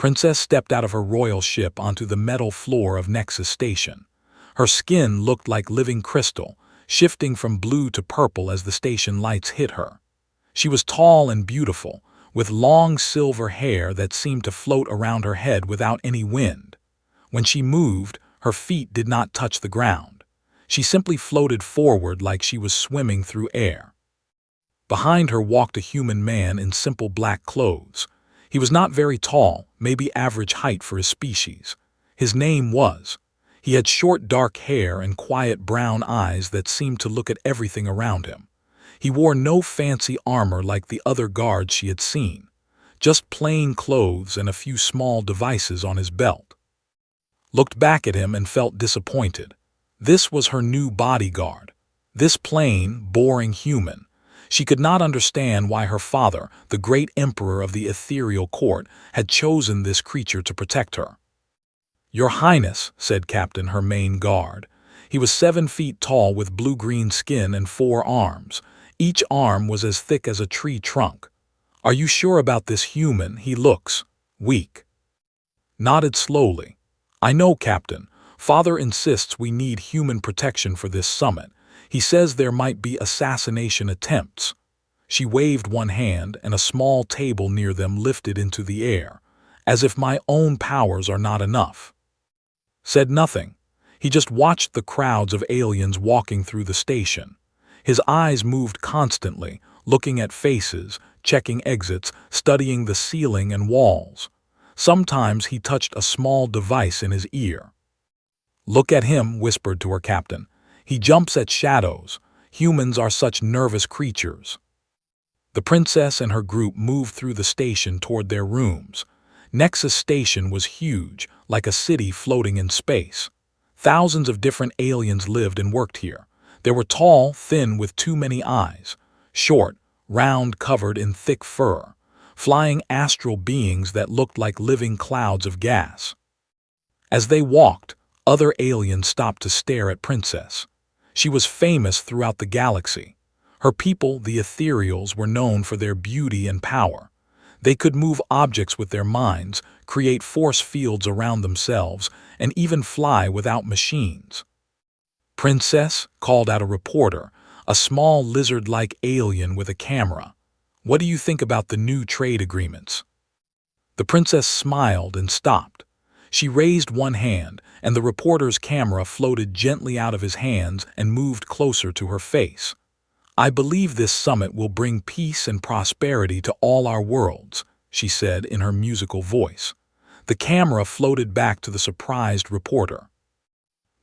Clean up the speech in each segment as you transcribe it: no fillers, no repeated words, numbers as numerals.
Princess stepped out of her royal ship onto the metal floor of Nexus Station. Her skin looked like living crystal, shifting from blue to purple as the station lights hit her. She was tall and beautiful, with long silver hair that seemed to float around her head without any wind. When she moved, her feet did not touch the ground. She simply floated forward like she was swimming through air. Behind her walked a human man in simple black clothes. He was not very tall, maybe average height for his species. His name was. He had short dark hair and quiet brown eyes that seemed to look at everything around him. He wore no fancy armor like the other guards she had seen, just plain clothes and a few small devices on his belt. Looked back at him and felt disappointed. This was her new bodyguard. This plain, boring human. She could not understand why her father, the great emperor of the ethereal court, had chosen this creature to protect her. "Your Highness," said Captain, her main guard. He was 7 feet tall with blue-green skin and 4 arms. Each arm was as thick as a tree trunk. "Are you sure about this human? He looks weak." Nodded slowly. "I know, Captain. Father insists we need human protection for this summit. He says there might be assassination attempts." She waved one hand, and a small table near them lifted into the air. "As if my own powers are not enough." Said nothing. He just watched the crowds of aliens walking through the station. His eyes moved constantly, looking at faces, checking exits, studying the ceiling and walls. Sometimes he touched a small device in his ear. "Look at him," whispered to her captain. "He jumps at shadows. Humans are such nervous creatures." The princess and her group moved through the station toward their rooms. Nexus Station was huge, like a city floating in space. Thousands of different aliens lived and worked here. They were tall, thin with too many eyes, short, round, covered in thick fur, flying astral beings that looked like living clouds of gas. As they walked, other aliens stopped to stare at Princess. She was famous throughout the galaxy. Her people, the Ethereals, were known for their beauty and power. They could move objects with their minds, create force fields around themselves, and even fly without machines. "Princess," called out a reporter, a small lizard-like alien with a camera. "What do you think about the new trade agreements?" The princess smiled and stopped. She raised one hand, and the reporter's camera floated gently out of his hands and moved closer to her face. "I believe this summit will bring peace and prosperity to all our worlds," she said in her musical voice. The camera floated back to the surprised reporter.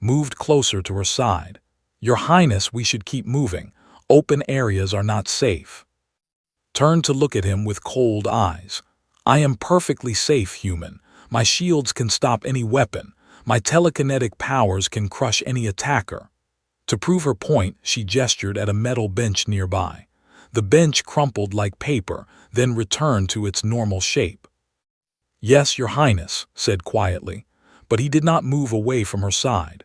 Moved closer to her side. "Your Highness, we should keep moving. Open areas are not safe." Turned to look at him with cold eyes. "I am perfectly safe, human. My shields can stop any weapon. My telekinetic powers can crush any attacker." To prove her point, she gestured at a metal bench nearby. The bench crumpled like paper, then returned to its normal shape. "Yes, Your Highness," said quietly, but he did not move away from her side.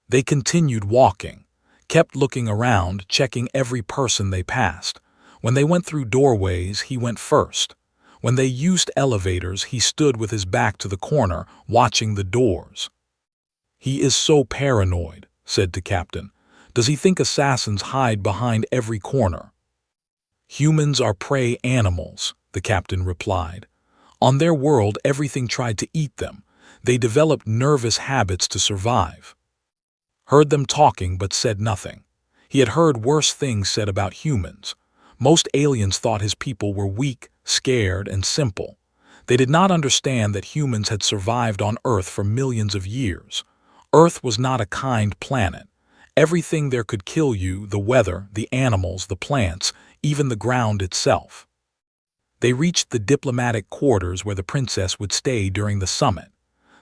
They continued walking, kept looking around, checking every person they passed. When they went through doorways, he went first. When they used elevators, he stood with his back to the corner, watching the doors. "He is so paranoid," said to Captain. "Does he think assassins hide behind every corner?" "Humans are prey animals," the captain replied. "On their world, everything tried to eat them. They developed nervous habits to survive." Heard them talking but said nothing. He had heard worse things said about humans. Most aliens thought his people were weak, scared, and simple. They did not understand that humans had survived on Earth for millions of years. Earth was not a kind planet. Everything there could kill you, the weather, the animals, the plants, even the ground itself. They reached the diplomatic quarters where the princess would stay during the summit.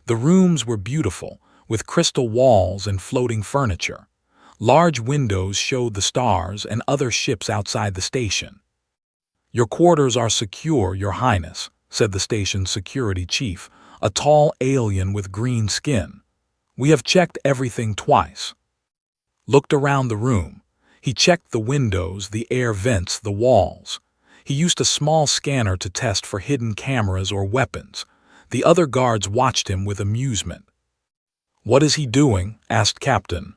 The rooms were beautiful, with crystal walls and floating furniture. Large windows showed the stars and other ships outside the station. "Your quarters are secure, Your Highness," said the station's security chief, a tall alien with green skin. "We have checked everything twice." Looked around the room. He checked the windows, the air vents, the walls. He used a small scanner to test for hidden cameras or weapons. The other guards watched him with amusement. "What is he doing?" asked Captain.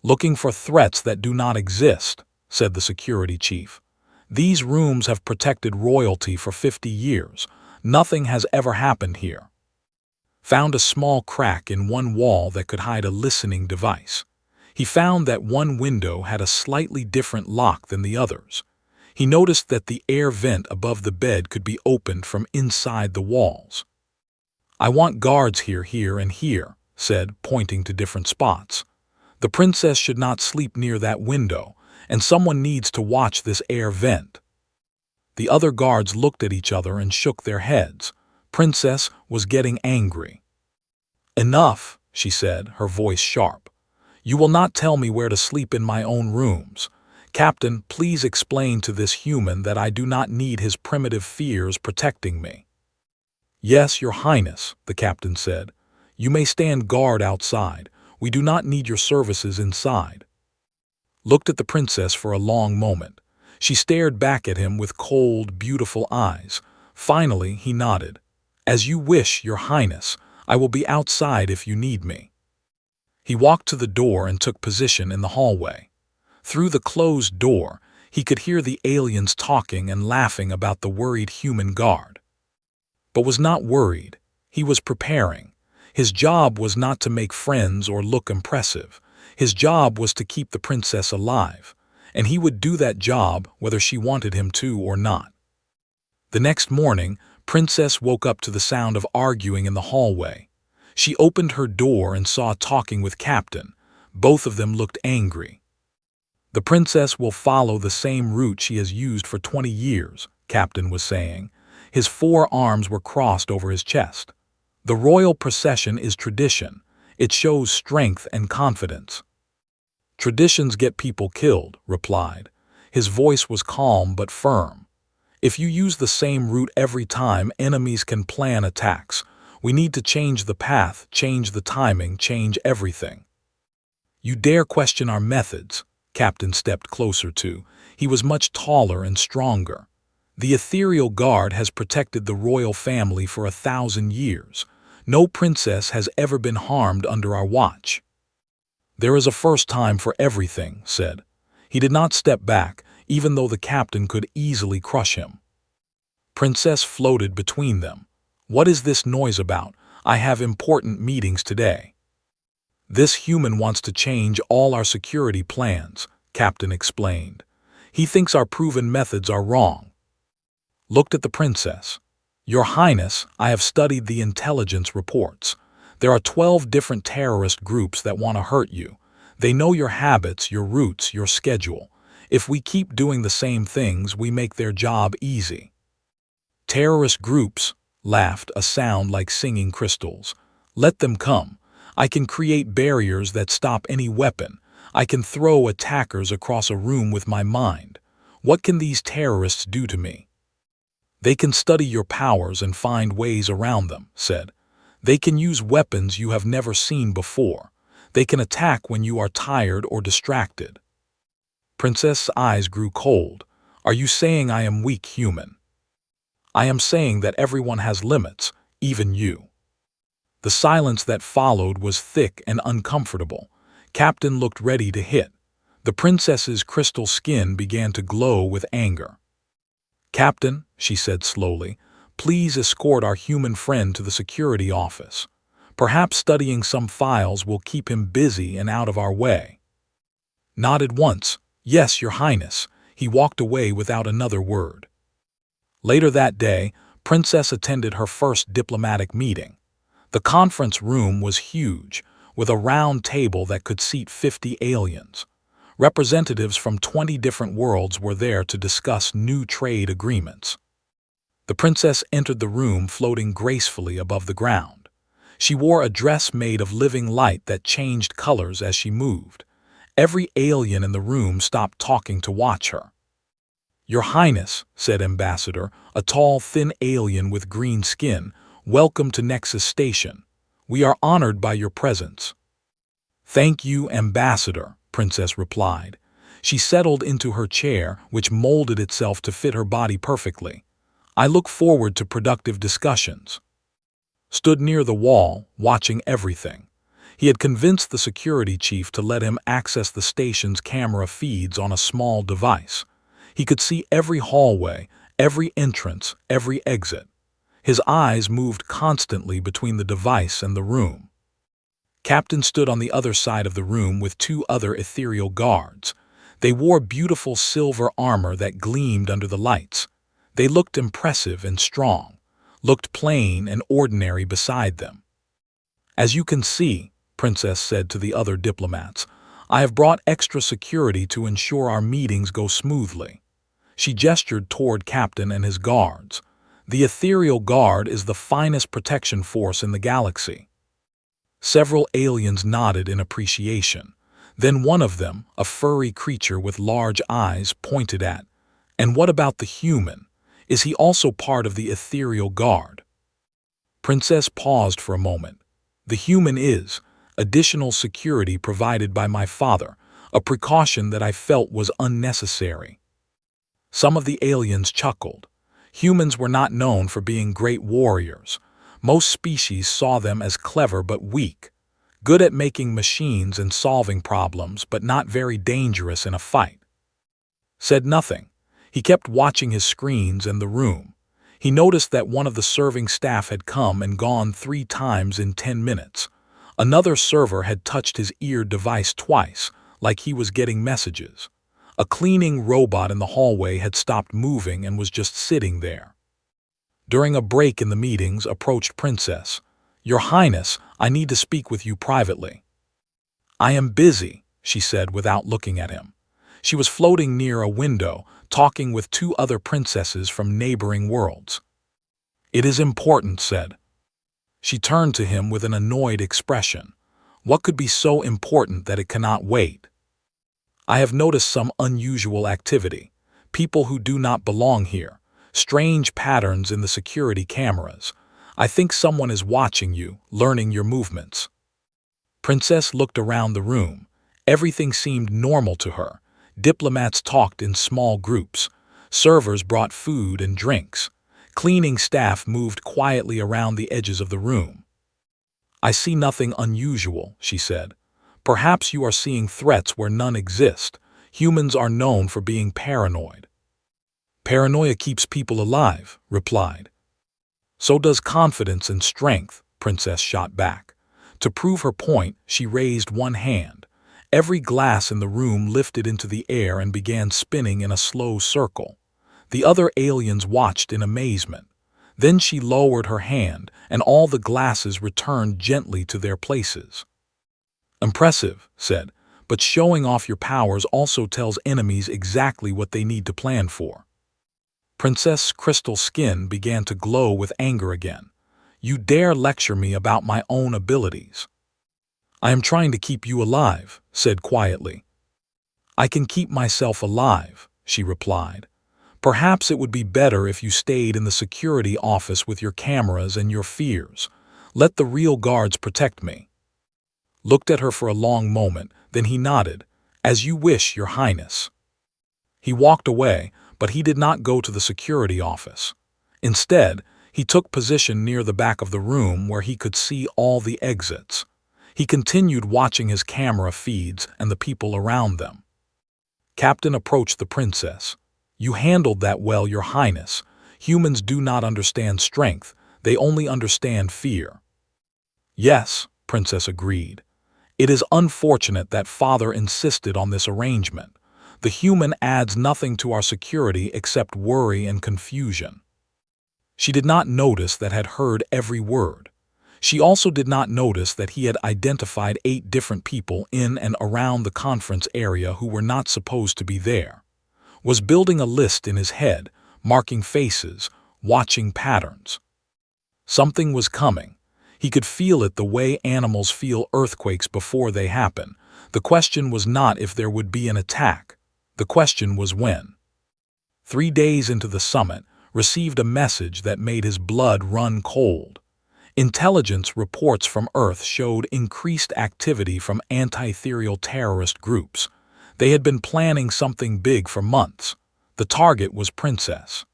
"Looking for threats that do not exist," said the security chief. "These rooms have protected royalty for 50 years. Nothing has ever happened here." Found a small crack in one wall that could hide a listening device. He found that one window had a slightly different lock than the others. He noticed that the air vent above the bed could be opened from inside the walls. "I want guards here, and here," said, pointing to different spots. "The princess should not sleep near that window, and someone needs to watch this air vent." The other guards looked at each other and shook their heads. Princess was getting angry. "Enough," she said, her voice sharp. "You will not tell me where to sleep in my own rooms. Captain, please explain to this human that I do not need his primitive fears protecting me." "Yes, Your Highness," the captain said. "You may stand guard outside. We do not need your services inside." Looked at the princess for a long moment. She stared back at him with cold, beautiful eyes. Finally, he nodded. "As you wish, Your Highness. I will be outside if you need me." He walked to the door and took position in the hallway. Through the closed door, he could hear the aliens talking and laughing about the worried human guard. But was not worried. He was preparing. His job was not to make friends or look impressive. His job was to keep the princess alive, and he would do that job whether she wanted him to or not. The next morning, Princess woke up to the sound of arguing in the hallway. She opened her door and saw talking with Captain. Both of them looked angry. "The princess will follow the same route she has used for 20 years, Captain was saying. His 4 arms were crossed over his chest. "The royal procession is tradition. It shows strength and confidence." "Traditions get people killed," replied. His voice was calm but firm. "If you use the same route every time, enemies can plan attacks. We need to change the path, change the timing, change everything." "You dare question our methods?" Captain stepped closer to. He was much taller and stronger. "The ethereal guard has protected the royal family for 1,000 years. No princess has ever been harmed under our watch." "There is a first time for everything," said. He did not step back, even though the captain could easily crush him. Princess floated between them. "What is this noise about? I have important meetings today." "This human wants to change all our security plans," Captain explained. "He thinks our proven methods are wrong." Looked at the princess. "Your Highness, I have studied the intelligence reports. There are 12 different terrorist groups that want to hurt you. They know your habits, your routes, your schedule. If we keep doing the same things, we make their job easy." "Terrorist groups," laughed a sound like singing crystals. "Let them come. I can create barriers that stop any weapon. I can throw attackers across a room with my mind. What can these terrorists do to me?" "They can study your powers and find ways around them," said. "They can use weapons you have never seen before. They can attack when you are tired or distracted." Princess's eyes grew cold. "Are you saying I am weak, human?" "I am saying that everyone has limits, even you." The silence that followed was thick and uncomfortable. Captain looked ready to hit. The princess's crystal skin began to glow with anger. "Captain," she said slowly, "please escort our human friend to the security office. Perhaps studying some files will keep him busy and out of our way." Nodded once. "Yes, Your Highness." He walked away without another word. Later that day, Princess attended her first diplomatic meeting. The conference room was huge, with a round table that could seat 50 aliens. Representatives from 20 different worlds were there to discuss new trade agreements. The princess entered the room floating gracefully above the ground. She wore a dress made of living light that changed colors as she moved. Every alien in the room stopped talking to watch her. "Your Highness," said Ambassador, a tall, thin alien with green skin, "welcome to Nexus Station. We are honored by your presence." "Thank you, Ambassador," Princess replied. She settled into her chair, which molded itself to fit her body perfectly. "I look forward to productive discussions." stood near the wall, watching everything. He had convinced the security chief to let him access the station's camera feeds on a small device. He could see every hallway, every entrance, every exit. His eyes moved constantly between the device and the room. Captain stood on the other side of the room with two other ethereal guards. They wore beautiful silver armor that gleamed under the lights. They looked impressive and strong, looked plain and ordinary beside them. "As you can see," Princess said to the other diplomats, "I have brought extra security to ensure our meetings go smoothly." She gestured toward Captain and his guards. "The Ethereal Guard is the finest protection force in the galaxy." Several aliens nodded in appreciation. Then one of them, a furry creature with large eyes, pointed at, "And what about the human? Is he also part of the Ethereal Guard?" Princess paused for a moment. "The human is additional security provided by my father, a precaution that I felt was unnecessary." Some of the aliens chuckled. Humans were not known for being great warriors. Most species saw them as clever but weak, good at making machines and solving problems, but not very dangerous in a fight. Said nothing. He kept watching his screens and the room. He noticed that one of the serving staff had come and gone 3 times in 10 minutes. Another server had touched his ear device twice, like he was getting messages. A cleaning robot in the hallway had stopped moving and was just sitting there. During a break in the meetings, approached Princess. "Your Highness, I need to speak with you privately." "I am busy," she said without looking at him. She was floating near a window, talking with 2 other princesses from neighboring worlds. "It is important," said. She turned to him with an annoyed expression. "What could be so important that it cannot wait?" "I have noticed some unusual activity. People who do not belong here. Strange patterns in the security cameras. I think someone is watching you, learning your movements." Princess looked around the room. Everything seemed normal to her. Diplomats talked in small groups. Servers brought food and drinks. Cleaning staff moved quietly around the edges of the room. "I see nothing unusual," she said. "Perhaps you are seeing threats where none exist. Humans are known for being paranoid." "Paranoia keeps people alive," replied. "So does confidence and strength," Princess shot back. To prove her point, she raised one hand. Every glass in the room lifted into the air and began spinning in a slow circle. The other aliens watched in amazement. Then she lowered her hand, and all the glasses returned gently to their places. "Impressive," said, "but showing off your powers also tells enemies exactly what they need to plan for." Princess Crystal's skin began to glow with anger again. "You dare lecture me about my own abilities?" "I am trying to keep you alive," said quietly. "I can keep myself alive," she replied. "Perhaps it would be better if you stayed in the security office with your cameras and your fears. Let the real guards protect me." Looked at her for a long moment, then he nodded. "As you wish, Your Highness." He walked away, but he did not go to the security office. Instead, he took position near the back of the room where he could see all the exits. He continued watching his camera feeds and the people around them. Captain approached the princess. "You handled that well, Your Highness. Humans do not understand strength, they only understand fear." "Yes," Princess agreed. "It is unfortunate that Father insisted on this arrangement. The human adds nothing to our security except worry and confusion." She did not notice that had heard every word. She also did not notice that he had identified 8 different people in and around the conference area who were not supposed to be there. Was building a list in his head, marking faces, watching patterns. Something was coming. He could feel it the way animals feel earthquakes before they happen. The question was not if there would be an attack. The question was when. 3 days into the summit, received a message that made his blood run cold. Intelligence reports from Earth showed increased activity from anti-ethereal terrorist groups. They had been planning something big for months. The target was Princess.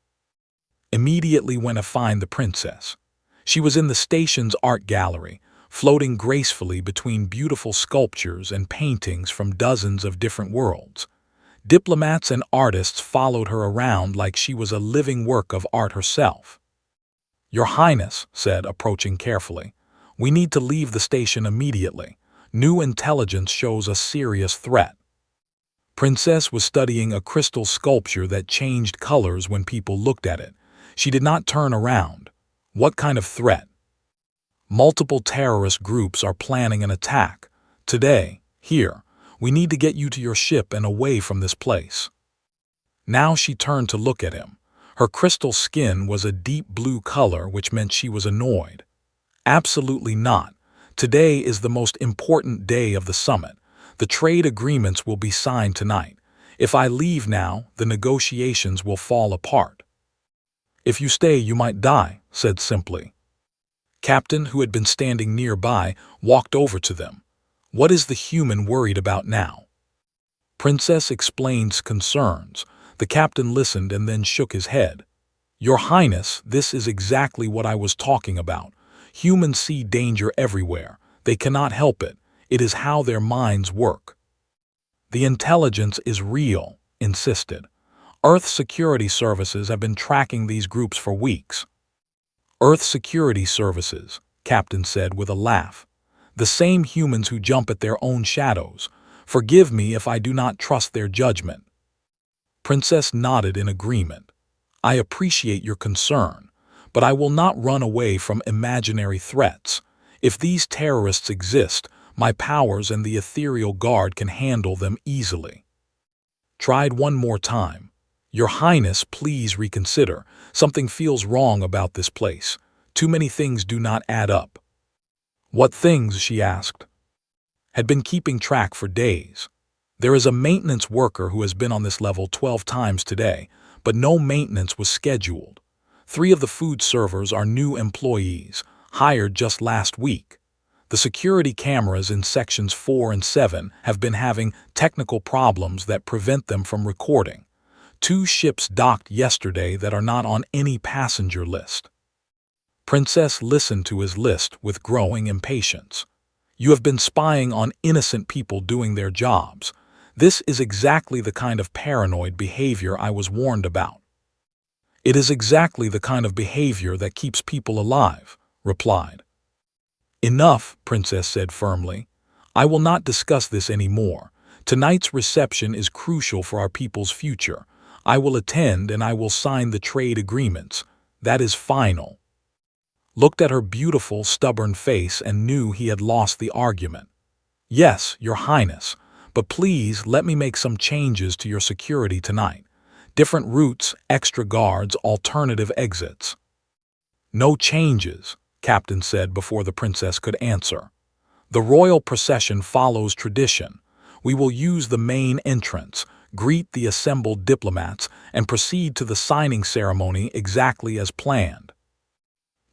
Immediately went to find the princess. She was in the station's art gallery, floating gracefully between beautiful sculptures and paintings from dozens of different worlds. Diplomats and artists followed her around like she was a living work of art herself. "Your Highness," said, approaching carefully, "we need to leave the station immediately. New intelligence shows a serious threat." Princess was studying a crystal sculpture that changed colors when people looked at it. She did not turn around. "What kind of threat?" "Multiple terrorist groups are planning an attack. Today, here. We need to get you to your ship and away from this place." Now she turned to look at him. Her crystal skin was a deep blue color, which meant she was annoyed. "Absolutely not. Today is the most important day of the summit. The trade agreements will be signed tonight. If I leave now, the negotiations will fall apart." "If you stay, you might die," said simply. Captain, who had been standing nearby, walked over to them. "What is the human worried about now?" Princess explained concerns. The captain listened and then shook his head. "Your Highness, this is exactly what I was talking about. Humans see danger everywhere. They cannot help it. It is how their minds work." "The intelligence is real," insisted. "Earth security services have been tracking these groups for weeks." "Earth security services," Captain said with a laugh. "The same humans who jump at their own shadows. Forgive me if I do not trust their judgment." Princess nodded in agreement. "I appreciate your concern, but I will not run away from imaginary threats. If these terrorists exist, my powers and the ethereal guard can handle them easily." Tried one more time. "Your Highness, please reconsider. Something feels wrong about this place. Too many things do not add up." "What things?" she asked. "Had been keeping track for days. There is a maintenance worker who has been on this level 12 times today, but no maintenance was scheduled. 3 of the food servers are new employees, hired just last week. The security cameras in sections 4 and 7 have been having technical problems that prevent them from recording. 2 ships docked yesterday that are not on any passenger list." Princess listened to his list with growing impatience. "You have been spying on innocent people doing their jobs. This is exactly the kind of paranoid behavior I was warned about." "It is exactly the kind of behavior that keeps people alive," replied. "Enough," Princess said firmly. "I will not discuss this anymore. Tonight's reception is crucial for our people's future. I will attend and I will sign the trade agreements. That is final." Looked at her beautiful, stubborn face and knew he had lost the argument. "Yes, Your Highness, but please let me make some changes to your security tonight. Different routes, extra guards, alternative exits." "No changes," Captain said before the princess could answer. "The royal procession follows tradition. We will use the main entrance, greet the assembled diplomats, and proceed to the signing ceremony exactly as planned."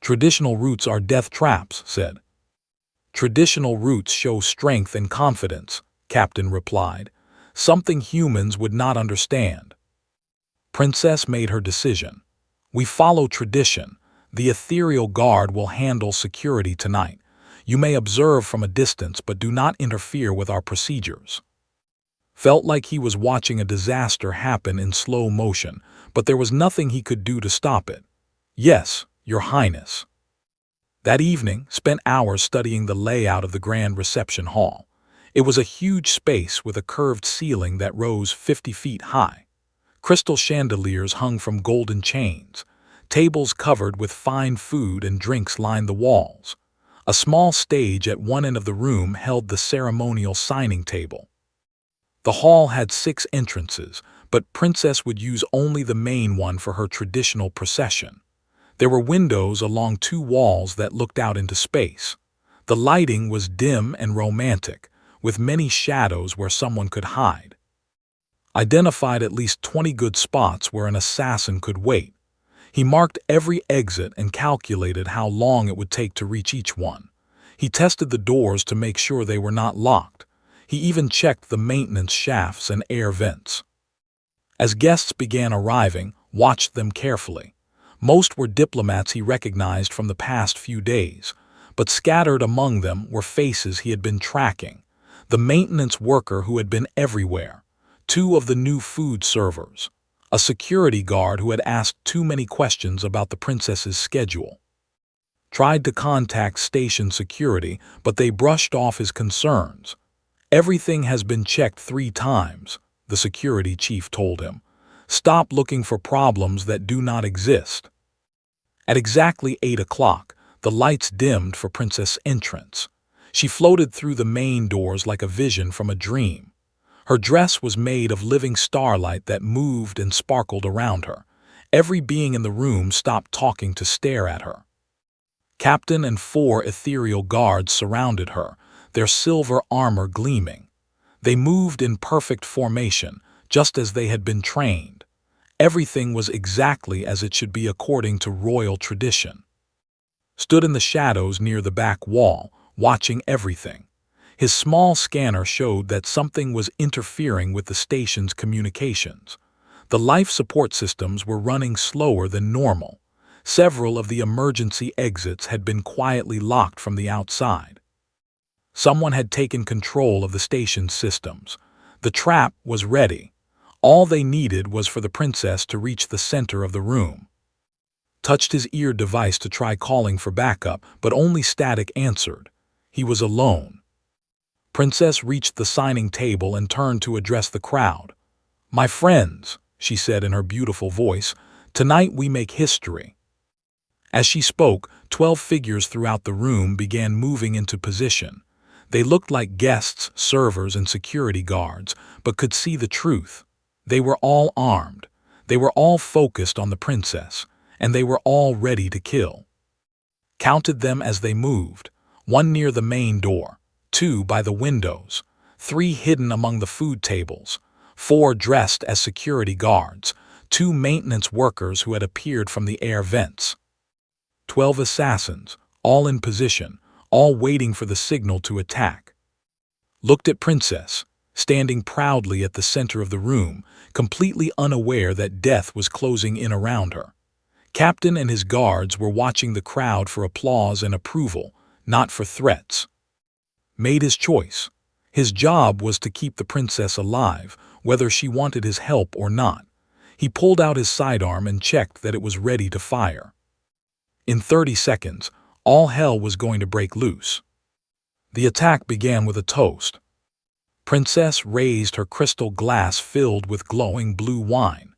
"Traditional routes are death traps," said. "Traditional routes show strength and confidence," Captain replied. "Something humans would not understand." Princess made her decision. "We follow tradition. The ethereal guard will handle security tonight. You may observe from a distance but do not interfere with our procedures." Felt like he was watching a disaster happen in slow motion, but there was nothing he could do to stop it. "Yes, Your Highness." That evening, spent hours studying the layout of the grand reception hall. It was a huge space with a curved ceiling that rose 50 feet high. Crystal chandeliers hung from golden chains. Tables covered with fine food and drinks lined the walls. A small stage at one end of the room held the ceremonial signing table. The hall had 6 entrances, but Princess would use only the main one for her traditional procession. There were windows along 2 walls that looked out into space. The lighting was dim and romantic, with many shadows where someone could hide. Identified at least 20 good spots where an assassin could wait. He marked every exit and calculated how long it would take to reach each one. He tested the doors to make sure they were not locked. He even checked the maintenance shafts and air vents. As guests began arriving, watched them carefully. Most were diplomats he recognized from the past few days, but scattered among them were faces he had been tracking. The maintenance worker who had been everywhere, two of the new food servers, a security guard who had asked too many questions about the princess's schedule. Tried to contact station security, but they brushed off his concerns. "Everything has been checked 3 times," the security chief told him. "Stop looking for problems that do not exist." At exactly 8 o'clock, the lights dimmed for Princess' entrance. She floated through the main doors like a vision from a dream. Her dress was made of living starlight that moved and sparkled around her. Every being in the room stopped talking to stare at her. Captain and 4 ethereal guards surrounded her, their silver armor gleaming. They moved in perfect formation, just as they had been trained. Everything was exactly as it should be according to royal tradition. Stood in the shadows near the back wall, watching everything. His small scanner showed that something was interfering with the station's communications. The life support systems were running slower than normal. Several of the emergency exits had been quietly locked from the outside. Someone had taken control of the station's systems. The trap was ready. All they needed was for the princess to reach the center of the room. Touched his ear device to try calling for backup, but only static answered. He was alone. Princess reached the signing table and turned to address the crowd. "My friends," she said in her beautiful voice, "tonight we make history." As she spoke, 12 figures throughout the room began moving into position. They looked like guests, servers, and security guards, but could see the truth. They were all armed. They were all focused on the princess, and they were all ready to kill. Counted them as they moved, 1 near the main door, 2 by the windows, 3 hidden among the food tables, 4 dressed as security guards, 2 maintenance workers who had appeared from the air vents. 12 assassins, all in position, all waiting for the signal to attack. Looked at Princess, standing proudly at the center of the room, completely unaware that death was closing in around her. Captain and his guards were watching the crowd for applause and approval, not for threats. Made his choice. His job was to keep the princess alive, whether she wanted his help or not. He pulled out his sidearm and checked that it was ready to fire. In 30 seconds, all hell was going to break loose. The attack began with a toast. Princess raised her crystal glass filled with glowing blue wine.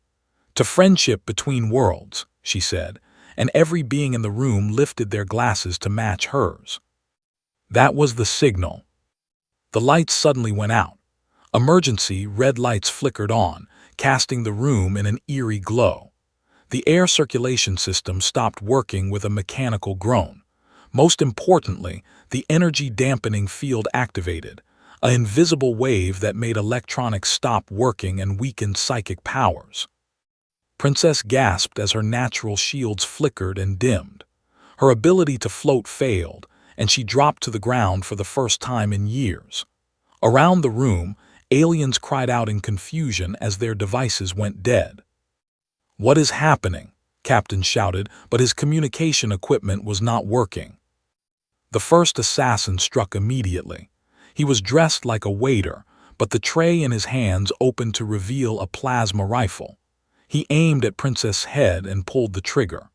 "To friendship between worlds," she said, and every being in the room lifted their glasses to match hers. That was the signal. The lights suddenly went out. Emergency red lights flickered on, casting the room in an eerie glow. The air circulation system stopped working with a mechanical groan. Most importantly, the energy dampening field activated, an invisible wave that made electronics stop working and weakened psychic powers. Princess gasped as her natural shields flickered and dimmed. Her ability to float failed, and she dropped to the ground for the first time in years. Around the room, aliens cried out in confusion as their devices went dead. "What is happening?" Captain shouted, but his communication equipment was not working. The first assassin struck immediately. He was dressed like a waiter, but the tray in his hands opened to reveal a plasma rifle. He aimed at Princess' head and pulled the trigger.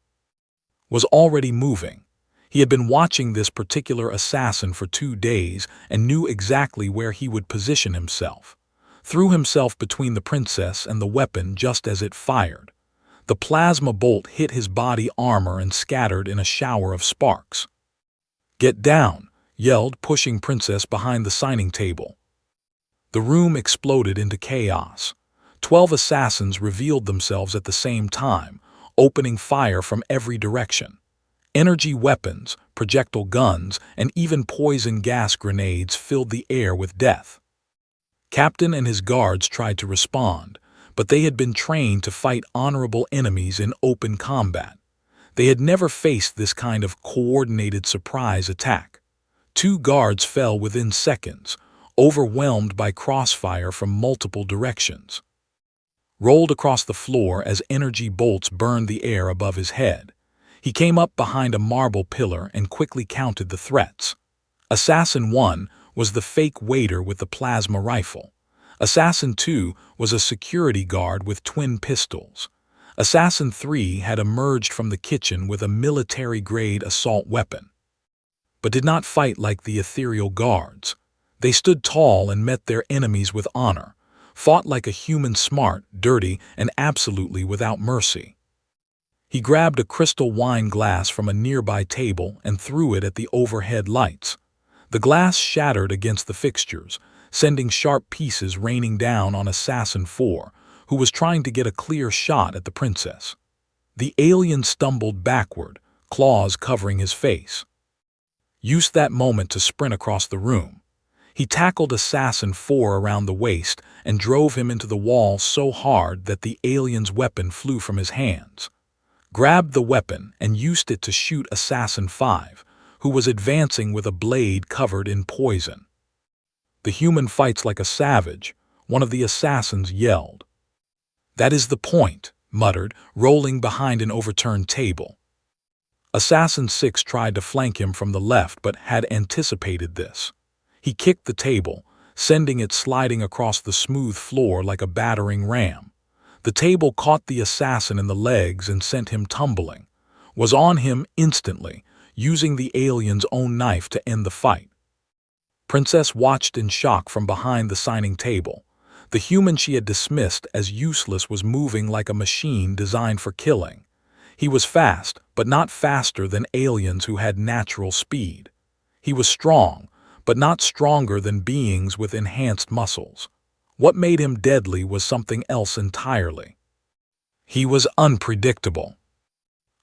Was already moving. He had been watching this particular assassin for 2 days and knew exactly where he would position himself. Threw himself between the princess and the weapon just as it fired. The plasma bolt hit his body armor and scattered in a shower of sparks. "Get down!" yelled, pushing Princess behind the signing table. The room exploded into chaos. 12 assassins revealed themselves at the same time, opening fire from every direction. Energy weapons, projectile guns, and even poison gas grenades filled the air with death. Captain and his guards tried to respond, but they had been trained to fight honorable enemies in open combat. They had never faced this kind of coordinated surprise attack. 2 guards fell within seconds, overwhelmed by crossfire from multiple directions. rolled across the floor as energy bolts burned the air above his head. He came up behind a marble pillar and quickly counted the threats. Assassin 1 was the fake waiter with the plasma rifle. Assassin 2 was a security guard with twin pistols. Assassin 3 had emerged from the kitchen with a military-grade assault weapon, but did not fight like the ethereal guards. They stood tall and met their enemies with honor, fought like a human, smart, dirty, and absolutely without mercy. He grabbed a crystal wine glass from a nearby table and threw it at the overhead lights. The glass shattered against the fixtures, sending sharp pieces raining down on Assassin 4, who was trying to get a clear shot at the princess. The alien stumbled backward, claws covering his face. Used that moment to sprint across the room. He tackled Assassin 4 around the waist and drove him into the wall so hard that the alien's weapon flew from his hands. Grabbed the weapon and used it to shoot Assassin 5, who was advancing with a blade covered in poison. "The human fights like a savage," one of the assassins yelled. "That is the point," muttered, rolling behind an overturned table. Assassin 6 tried to flank him from the left but had anticipated this. He kicked the table, sending it sliding across the smooth floor like a battering ram. The table caught the assassin in the legs and sent him tumbling. Was on him instantly, using the alien's own knife to end the fight. Princess watched in shock from behind the signing table. The human she had dismissed as useless was moving like a machine designed for killing. He was fast, but not faster than aliens who had natural speed. He was strong, but not stronger than beings with enhanced muscles. What made him deadly was something else entirely. He was unpredictable.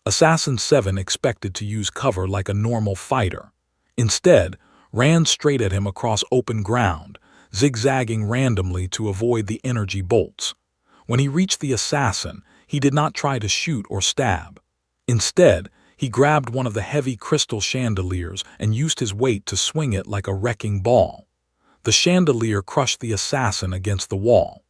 Assassin 7 expected to use cover like a normal fighter. Instead, ran straight at him across open ground, zigzagging randomly to avoid the energy bolts. When he reached the assassin, he did not try to shoot or stab. Instead, he grabbed one of the heavy crystal chandeliers and used his weight to swing it like a wrecking ball. The chandelier crushed the assassin against the wall.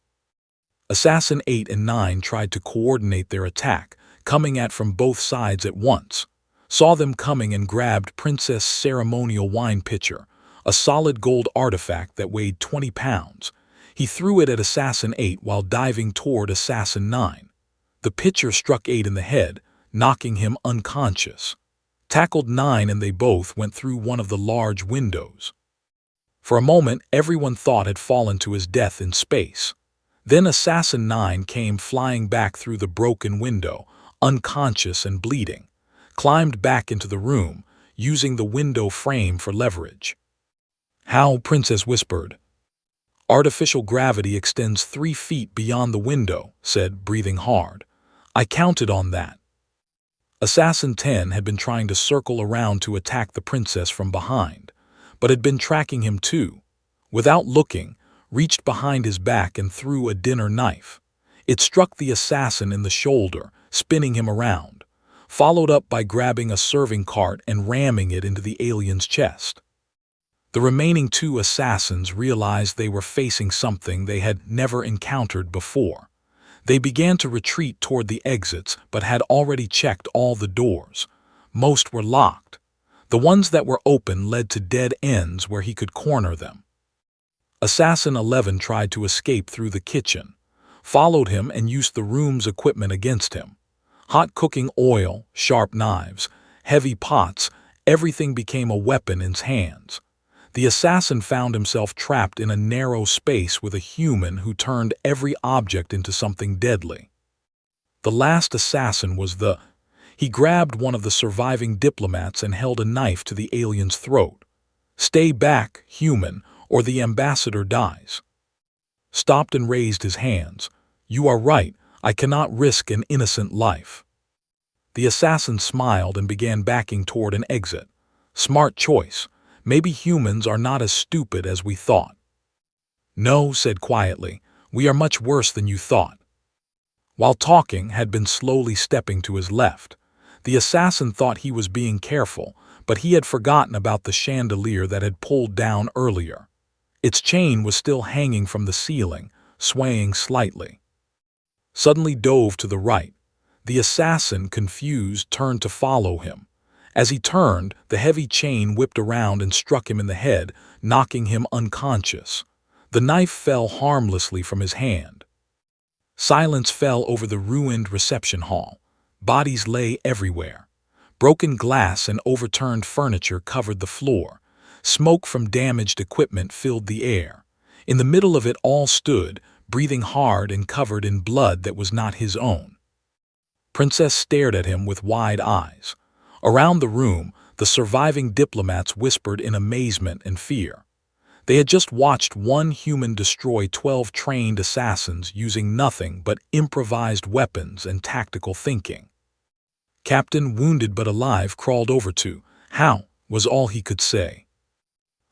Assassin 8 and 9 tried to coordinate their attack, coming at from both sides at once. Saw them coming and grabbed Princess' ceremonial wine pitcher, a solid gold artifact that weighed 20 pounds. He threw it at Assassin 8 while diving toward Assassin 9. The pitcher struck 8 in the head, knocking him unconscious. Tackled 9 and they both went through one of the large windows. For a moment, everyone thought had fallen to his death in space. Then Assassin 9 came flying back through the broken window, unconscious and bleeding. Climbed back into the room, using the window frame for leverage. "How?" Princess whispered. "Artificial gravity extends 3 feet beyond the window," said, breathing hard. "I counted on that." Assassin 10 had been trying to circle around to attack the princess from behind, but had been tracking him too. Without looking, reached behind his back and threw a dinner knife. It struck the assassin in the shoulder, spinning him around, followed up by grabbing a serving cart and ramming it into the alien's chest. The remaining 2 assassins realized they were facing something they had never encountered before. They began to retreat toward the exits but had already checked all the doors. Most were locked. The ones that were open led to dead ends where he could corner them. Assassin 11 tried to escape through the kitchen, followed him and used the room's equipment against him. Hot cooking oil, sharp knives, heavy pots, everything became a weapon in his hands. The assassin found himself trapped in a narrow space with a human who turned every object into something deadly. The last assassin was He grabbed one of the surviving diplomats and held a knife to the alien's throat. "Stay back, human, or the ambassador dies." Stopped and raised his hands. "You are right, I cannot risk an innocent life." The assassin smiled and began backing toward an exit. "Smart choice. Maybe humans are not as stupid as we thought." "No," said quietly, "we are much worse than you thought." While talking, had been slowly stepping to his left. The assassin thought he was being careful, but he had forgotten about the chandelier that had pulled down earlier. Its chain was still hanging from the ceiling, swaying slightly. suddenly dove to the right. The assassin, confused, turned to follow him. As he turned, the heavy chain whipped around and struck him in the head, knocking him unconscious. The knife fell harmlessly from his hand. Silence fell over the ruined reception hall. Bodies lay everywhere. Broken glass and overturned furniture covered the floor. Smoke from damaged equipment filled the air. In the middle of it all stood, breathing hard and covered in blood that was not his own. Princess stared at him with wide eyes. Around the room, the surviving diplomats whispered in amazement and fear. They had just watched one human destroy 12 trained assassins using nothing but improvised weapons and tactical thinking. Captain, wounded but alive, crawled over to, "How?" was all he could say.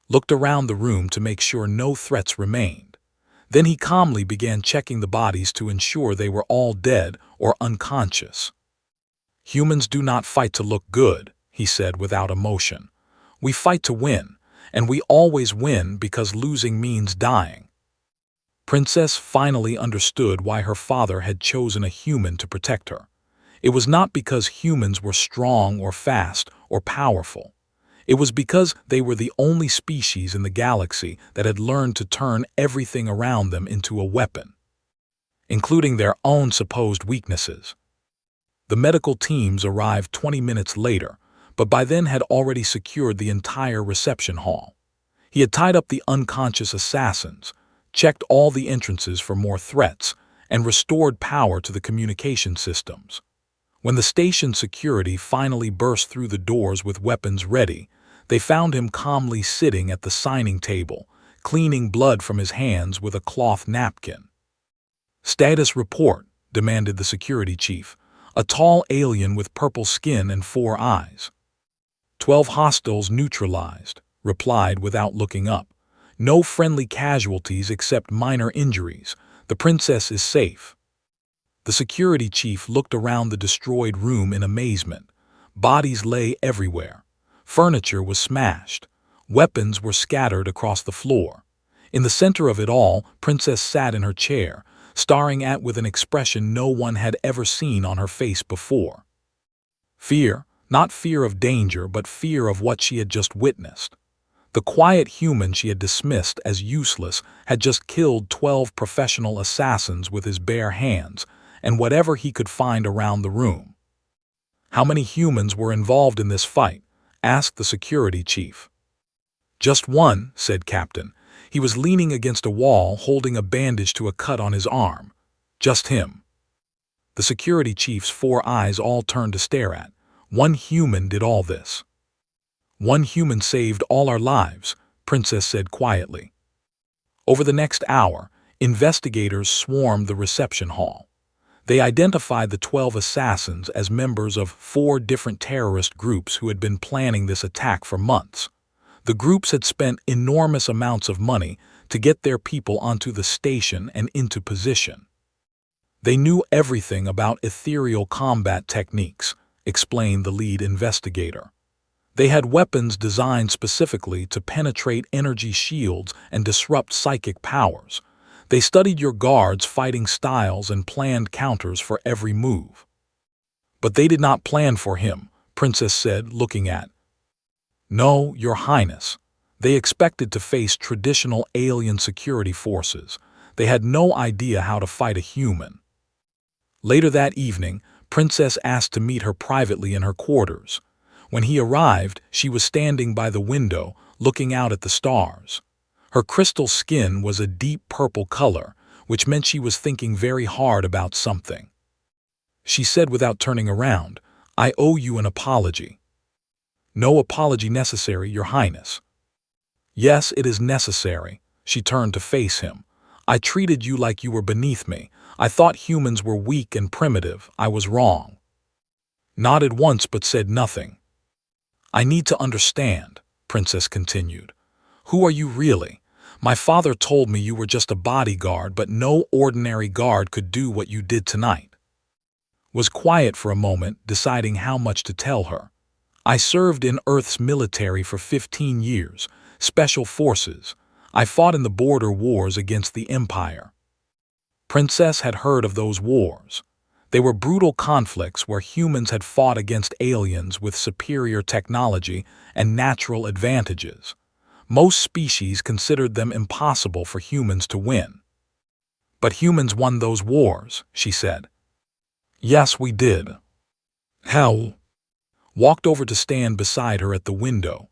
Looked around the room to make sure no threats remained. Then he calmly began checking the bodies to ensure they were all dead or unconscious. "Humans do not fight to look good," he said without emotion. "We fight to win, and we always win because losing means dying." Princess finally understood why her father had chosen a human to protect her. It was not because humans were strong or fast or powerful. It was because they were the only species in the galaxy that had learned to turn everything around them into a weapon, including their own supposed weaknesses. The medical teams arrived 20 minutes later, but by then had already secured the entire reception hall. He had tied up the unconscious assassins, checked all the entrances for more threats, and restored power to the communication systems. When the station security finally burst through the doors with weapons ready, they found him calmly sitting at the signing table, cleaning blood from his hands with a cloth napkin. "Status report," demanded the security chief, a tall alien with purple skin and 4 eyes. 12 hostiles neutralized, replied without looking up. "No friendly casualties except minor injuries. The princess is safe." The security chief looked around the destroyed room in amazement. Bodies lay everywhere. Furniture was smashed. Weapons were scattered across the floor. In the center of it all, Princess sat in her chair, staring at with an expression no one had ever seen on her face before. Fear, not fear of danger, but fear of what she had just witnessed. The quiet human she had dismissed as useless had just killed 12 professional assassins with his bare hands, and whatever he could find around the room. "How many humans were involved in this fight?" asked the security chief. "Just one," said Captain. "He was leaning against a wall holding a bandage to a cut on his arm. Just him." The security chief's 4 eyes all turned to stare at. "One human did all this." "One human saved all our lives," Princess said quietly. Over the next hour, investigators swarmed the reception hall. They identified the 12 assassins as members of 4 different terrorist groups who had been planning this attack for months. The groups had spent enormous amounts of money to get their people onto the station and into position. "They knew everything about ethereal combat techniques," explained the lead investigator. "They had weapons designed specifically to penetrate energy shields and disrupt psychic powers. They studied your guards' fighting styles and planned counters for every move." "But they did not plan for him," Princess said, looking at. "No, Your Highness. They expected to face traditional alien security forces. They had no idea how to fight a human." Later that evening, Princess asked to meet her privately in her quarters. When he arrived, she was standing by the window, looking out at the stars. Her crystal skin was a deep purple color, which meant she was thinking very hard about something. She said without turning around, "I owe you an apology." "No apology necessary, Your Highness." "Yes, it is necessary." She turned to face him. "I treated you like you were beneath me. I thought humans were weak and primitive. I was wrong." Nodded once but said nothing. "I need to understand," Princess continued. "Who are you really? My father told me you were just a bodyguard, but no ordinary guard could do what you did tonight." Was quiet for a moment, deciding how much to tell her. "I served in Earth's military for 15 years, special forces. I fought in the border wars against the Empire." Princess had heard of those wars. They were brutal conflicts where humans had fought against aliens with superior technology and natural advantages. Most species considered them impossible for humans to win. But humans won those wars, she said. Yes, we did. How? Walked over to stand beside her at the window.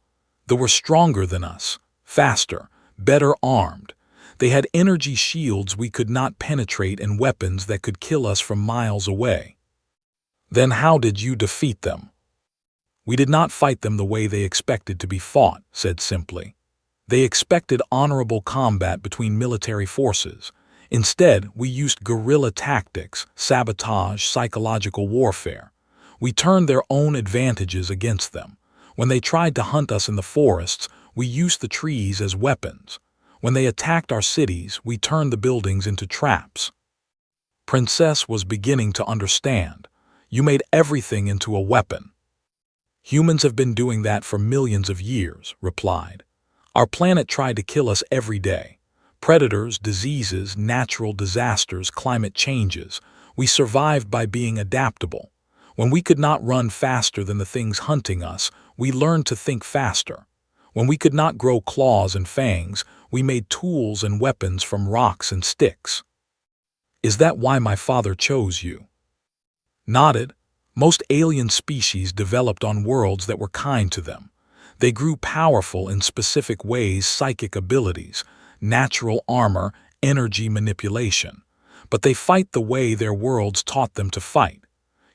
They were stronger than us, faster, better armed. They had energy shields we could not penetrate and weapons that could kill us from miles away. Then how did you defeat them? We did not fight them the way they expected to be fought, said simply. They expected honorable combat between military forces. Instead, we used guerrilla tactics, sabotage, psychological warfare. We turned their own advantages against them. When they tried to hunt us in the forests, we used the trees as weapons. When they attacked our cities, we turned the buildings into traps. Princess was beginning to understand. You made everything into a weapon. Humans have been doing that for millions of years, replied. Our planet tried to kill us every day. Predators, diseases, natural disasters, climate changes. We survived by being adaptable. When we could not run faster than the things hunting us, we learned to think faster. When we could not grow claws and fangs, we made tools and weapons from rocks and sticks. Is that why my father chose you? Nodded. Most alien species developed on worlds that were kind to them. They grew powerful in specific ways, psychic abilities, natural armor, energy manipulation. But they fight the way their worlds taught them to fight.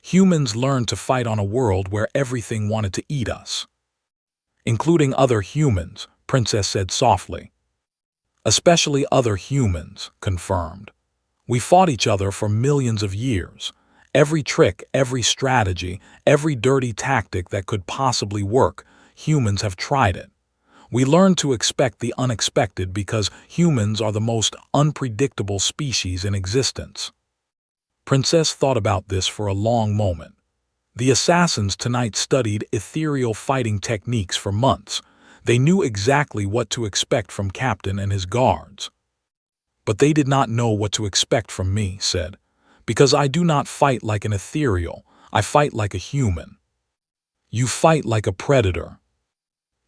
Humans learned to fight on a world where everything wanted to eat us. Including other humans, Princess said softly. Especially other humans, confirmed. We fought each other for millions of years. Every trick, every strategy, every dirty tactic that could possibly work, humans have tried it. We learned to expect the unexpected because humans are the most unpredictable species in existence. Princess thought about this for a long moment. The assassins tonight studied ethereal fighting techniques for months. They knew exactly what to expect from Captain and his guards. But they did not know what to expect from me, said. Because I do not fight like an ethereal, I fight like a human. You fight like a predator.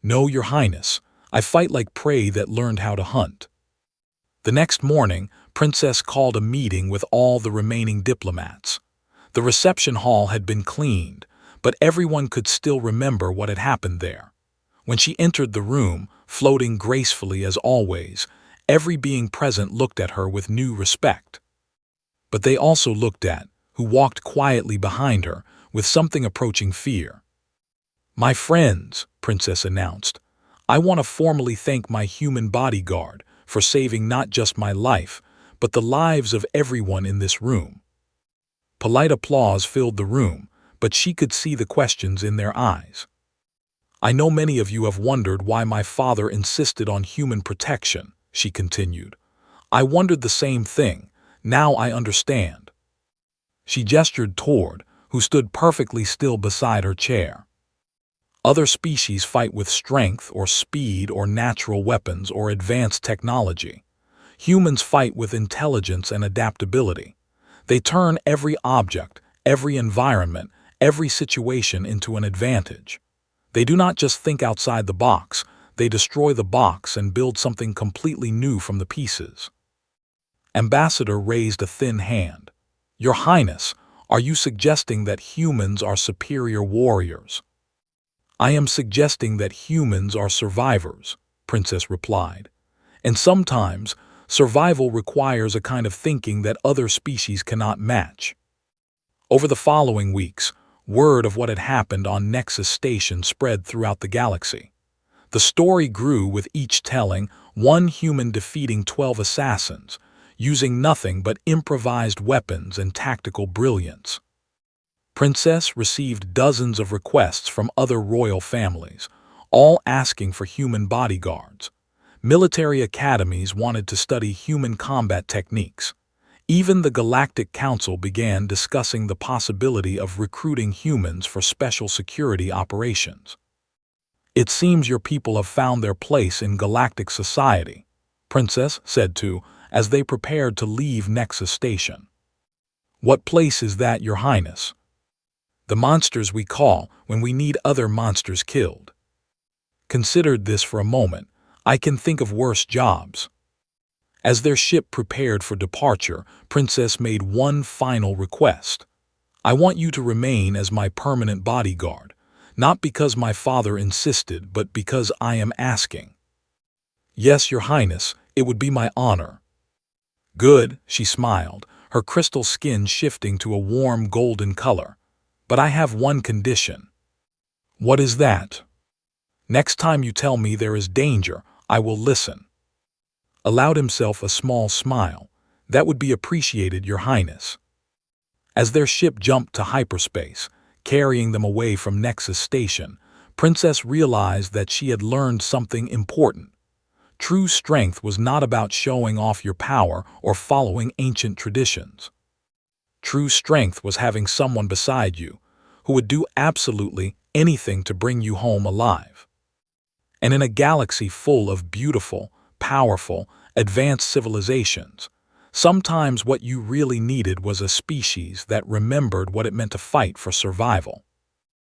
No, Your Highness, I fight like prey that learned how to hunt. The next morning, Princess called a meeting with all the remaining diplomats. The reception hall had been cleaned, but everyone could still remember what had happened there. When she entered the room, floating gracefully as always, every being present looked at her with new respect. But they also looked at, who walked quietly behind her, with something approaching fear. My friends, Princess announced, I want to formally thank my human bodyguard for saving not just my life, but the lives of everyone in this room. Polite applause filled the room, but she could see the questions in their eyes. I know many of you have wondered why my father insisted on human protection, she continued. I wondered the same thing. Now I understand. She gestured toward, who stood perfectly still beside her chair. Other species fight with strength or speed or natural weapons or advanced technology. Humans fight with intelligence and adaptability. They turn every object, every environment, every situation into an advantage. They do not just think outside the box, they destroy the box and build something completely new from the pieces. Ambassador raised a thin hand. Your Highness, are you suggesting that humans are superior warriors? I am suggesting that humans are survivors, Princess replied. And sometimes, survival requires a kind of thinking that other species cannot match. Over the following weeks, word of what had happened on Nexus Station spread throughout the galaxy. The story grew with each telling, one human defeating 12 assassins, using nothing but improvised weapons and tactical brilliance. Princess received dozens of requests from other royal families, all asking for human bodyguards. Military academies wanted to study human combat techniques. Even the Galactic Council began discussing the possibility of recruiting humans for special security operations. It seems your people have found their place in galactic society, Princess said to as they prepared to leave Nexus Station. "What place is that, Your Highness?" "The monsters we call when we need other monsters killed." Considered this for a moment. "I can think of worse jobs." As their ship prepared for departure, Princess made one final request. "I want you to remain as my permanent bodyguard, not because my father insisted, but because I am asking." "Yes, Your Highness, it would be my honor." "Good," she smiled, her crystal skin shifting to a warm golden color. "But I have one condition." "What is that?" "Next time you tell me there is danger, I will listen." Allowed himself a small smile. "That would be appreciated, Your Highness." As their ship jumped to hyperspace, carrying them away from Nexus Station, Princess realized that she had learned something important. True strength was not about showing off your power or following ancient traditions. True strength was having someone beside you who would do absolutely anything to bring you home alive. And in a galaxy full of beautiful, powerful, advanced civilizations, sometimes what you really needed was a species that remembered what it meant to fight for survival.